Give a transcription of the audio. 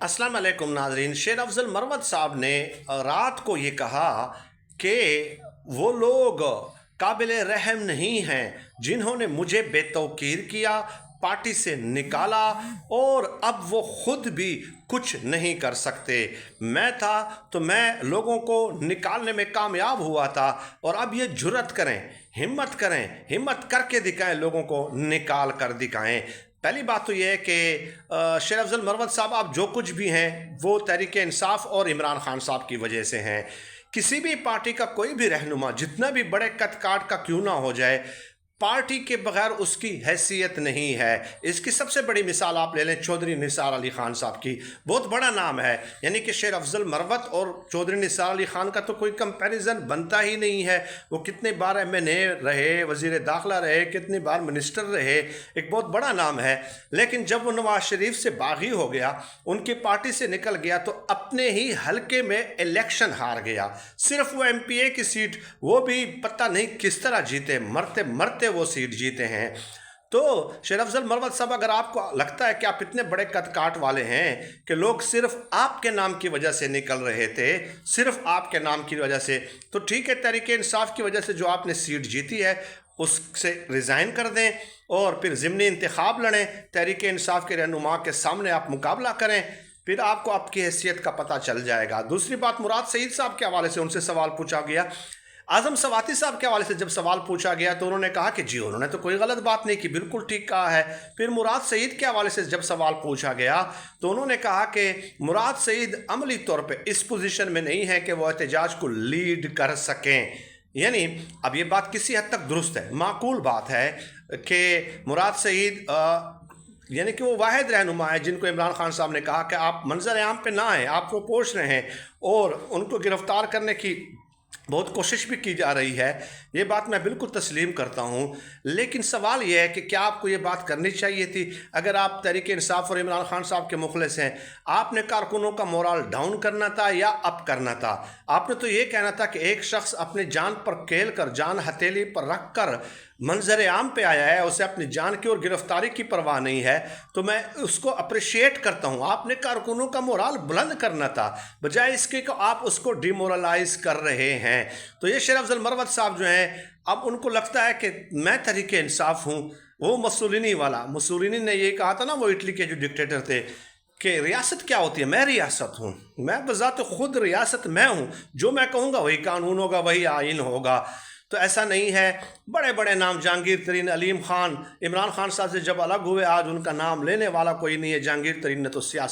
अस्सलाम वालेकुम नाज़रीन। शेर अफजल मरवत साहब ने रात को ये कहा कि वो लोग काबिल रहम नहीं हैं जिन्होंने मुझे बेतौकीर किया, पार्टी से निकाला और अब वो खुद भी कुछ नहीं कर सकते। मैं था तो मैं लोगों को निकालने में कामयाब हुआ था और अब ये जुर्रत करें, हिम्मत करके दिखाएं, लोगों को निकाल कर दिखाएं। पहली बात तो ये है कि शेर अफजल मरवत साहब आप जो कुछ भी हैं वो तहरीक इंसाफ और इमरान खान साहब की वजह से हैं। किसी भी पार्टी का कोई भी रहनुमा जितना भी बड़े कद काट का क्यों ना हो जाए, पार्टी के बगैर उसकी हैसियत नहीं है। इसकी सबसे बड़ी मिसाल आप ले लें चौधरी निसार अली खान साहब की। बहुत बड़ा नाम है, यानी कि शेर अफजल मरवत और चौधरी निसार अली खान का तो कोई कंपैरिजन बनता ही नहीं है। वो कितने बार MNA रहे, वज़ीर दाखिला रहे, कितनी बार मिनिस्टर रहे, एक बहुत बड़ा नाम है। लेकिन जब वो नवाज शरीफ से बागी हो गया, उनकी पार्टी से निकल गया, तो अपने ही हलके में इलेक्शन हार गया। सिर्फ वो MPA की सीट, वो भी पता नहीं किस तरह जीते, मरते मरते वो सीट जीते हैं। तो शेर अफजल मरवत साहब, अगर आपको लगता है कि आप इतने बड़े कद काट वाले हैं कि लोग सिर्फ आपके नाम की वजह से निकल रहे थे, सिर्फ आपके नाम की वजह से, तो ठीक है, तहरीक इंसाफ की वजह से जो आपने सीट जीती है उससे रिज़ाइन कर दें और फिर ज़िमनी इंतखाब लड़ें, तहरीक इंसाफ के रहनुमा के सामने आप मुकाबला करें, फिर आपको आपकी हैसियत का पता चल जाएगा। दूसरी बात, मुराद सईद साहब के हवाले से उनसे सवाल पूछा गया। आज़म सवाती साहब के हवाले से जब सवाल पूछा गया तो उन्होंने कहा कि जी उन्होंने तो कोई गलत बात नहीं की, बिल्कुल ठीक कहा है। फिर मुराद सईद के हवाले से जब सवाल पूछा गया तो उन्होंने कहा कि मुराद सईद अमली तौर पे इस पोजीशन में नहीं है कि वो एहतजाज को लीड कर सकें। यानी अब ये बात किसी हद तक दुरुस्त है, माकूल बात है कि मुराद सईद यानी कि वो वाहिद रहनुमा है जिनको इमरान खान साहब ने कहा कि आप मंजर आम पे ना आएँ, आप वो पोष रहे हैं, और उनको गिरफ्तार करने की बहुत कोशिश भी की जा रही है। ये बात मैं बिल्कुल तस्लीम करता हूँ, लेकिन सवाल ये है कि क्या आपको ये बात करनी चाहिए थी? अगर आप तहरीक इंसाफ और इमरान खान साहब के मुखलिस हैं, आपने कारकुनों का मोरल डाउन करना था या अप करना था? आपने तो ये कहना था कि एक शख्स अपनी जान पर खेल कर, जान हथेली पर रख कर मंजर आम पे आया है, उसे अपनी जान की और गिरफ्तारी की परवाह नहीं है, तो मैं उसको अप्रिशिएट करता हूँ। आपने कारकुनों का मोरल बुलंद करना था, बजाय इसके कि आप उसको डिमोरलाइज कर रहे हैं। तो ये शेर अफजल मरवत साहब जो हैं, अब उनको लगता है कि मैं तहरीक इंसाफ हूँ। वो मुसोलिनी ने ये कहा था ना, वो इटली के जो डिक्टेटर थे, कि रियासत क्या होती है, मैं रियासत हूँ, मैं बज़ात खुद रियासत मैं हूँ, जो मैं कहूँगा वही कानून होगा, वही आइन होगा। तो ऐसा नहीं है। बड़े बड़े नाम, जहांगीर तरीन, अलीम खान, इमरान खान साहब से जब अलग हुए, आज उनका नाम लेने वाला कोई नहीं है। जहांगीर तरीन ने तो सियासत